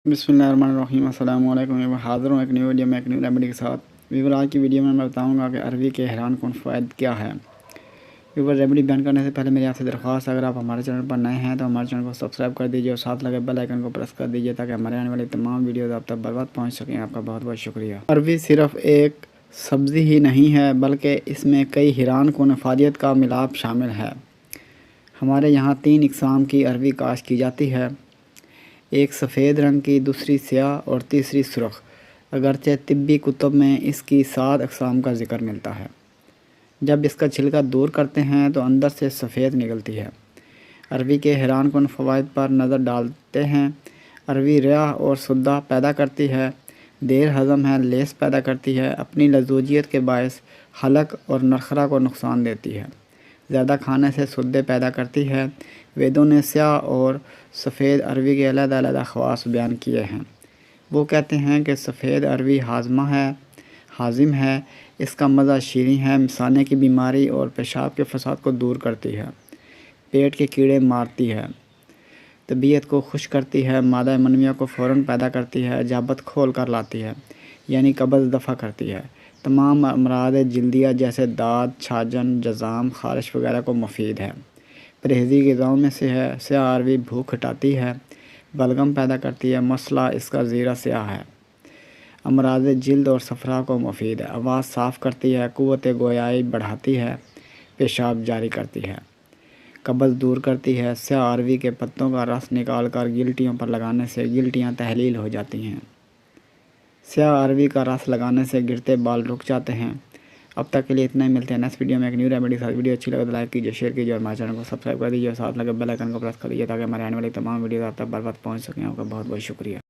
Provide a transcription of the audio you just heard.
बिस्मिल्लाहिर्रहमानिर्रहीम अस्सलाम वालेकुम। मैं हाज़िर हूँ एक न्यू वीडियो में एक न्यू रेमेडी के साथ। वीवर आज की वीडियो में मैं बताऊँगा कि अरवी के हैरान कौन फ़वाइद क्या है। वीवर रेमेडी बयान करने से पहले मेरी आपसे दरख्वास्त, अगर आप हमारे चैनल पर नए हैं तो हमारे चैनल को सब्सक्राइब कर दीजिए और साथ लगे बेल आइकन को प्रेस कर दीजिए ताकि हमारे आने वाली तमाम वीडियोज़ आप तक बर्बाद पहुँच सकें। आपका बहुत बहुत शुक्रिया। अरवी सिर्फ़ एक सब्ज़ी ही नहीं है बल्कि इसमें कई हैरान कौन अफादियत का मिलाप शामिल है। हमारे यहाँ 3 इक़साम की अरवी काश्त की जाती है, एक सफ़ेद रंग की, दूसरी स्याह और तीसरी सुर्ख़। अगरचे तिब्बी कुतुब में इसकी 7 अक़साम का ज़िक्र मिलता है। जब इसका छिलका दूर करते हैं तो अंदर से सफ़ेद निकलती है। अरवी के हैरान कुन फ़वाइद पर नज़र डालते हैं। अरवी रियाह और सुद्दा पैदा करती है, देर हज़म है, लेस पैदा करती है, अपनी लज़ूजियत के बायस हलक और नखरा को नुकसान देती है, ज़्यादा खाने से सुद्दे पैदा करती है। वेदों ने स्याह और सफ़ेद अरवी के अलग-अलग ख़वास बयान किए हैं। वो कहते हैं कि सफ़ेद अरवी हाज़िम है, इसका मज़ा शीरीं है, मिसाने की बीमारी और पेशाब के फसाद को दूर करती है, पेट के कीड़े मारती है, तबीयत को खुश करती है, मादा मनविया को फ़ौरन पैदा करती है, जाबत खोल कर लाती है यानी कब्ज़ दफ़ा करती है, तमाम अमराद जल्दिया जैसे दाद, छाजन, जज़ाम, ख़ारिश वगैरह को मुफीद है। परहेज़ी ग़िज़ाओं में से है। स्याह अरवी भूख हटाती है, बलगम पैदा करती है, मसला इसका ज़ीरा स्याह है। अमराज जिल्द और सफ़रा को मुफीद है, आवाज़ साफ़ करती है, क़ुव्वत गोयाई बढ़ाती है, पेशाब जारी करती है, कब्ज़ दूर करती है। स्याह अरवी के पत्तों का रस निकाल कर गिल्टियों पर लगाने से गिल्टियाँ तहलील हो जाती हैं। स्याह अरवी का रस लगाने से गिरते बाल रुक जाते हैं। अब तक के लिए इतना ही, मिलते हैं नेक्स्ट वीडियो में एक न्यू रेमेडी के साथ। वीडियो अच्छी लगे तो लाइक कीजिए, शेयर कीजिए और हमारे चैनल को सब्सक्राइब कर दीजिए और साथ लगे बेल आइकन को प्रेस कर दीजिए ताकि हमारे आने वाली तमाम वीडियो आप तक बर वक्त पहुँच सकें। आपका बहुत बहुत शुक्रिया।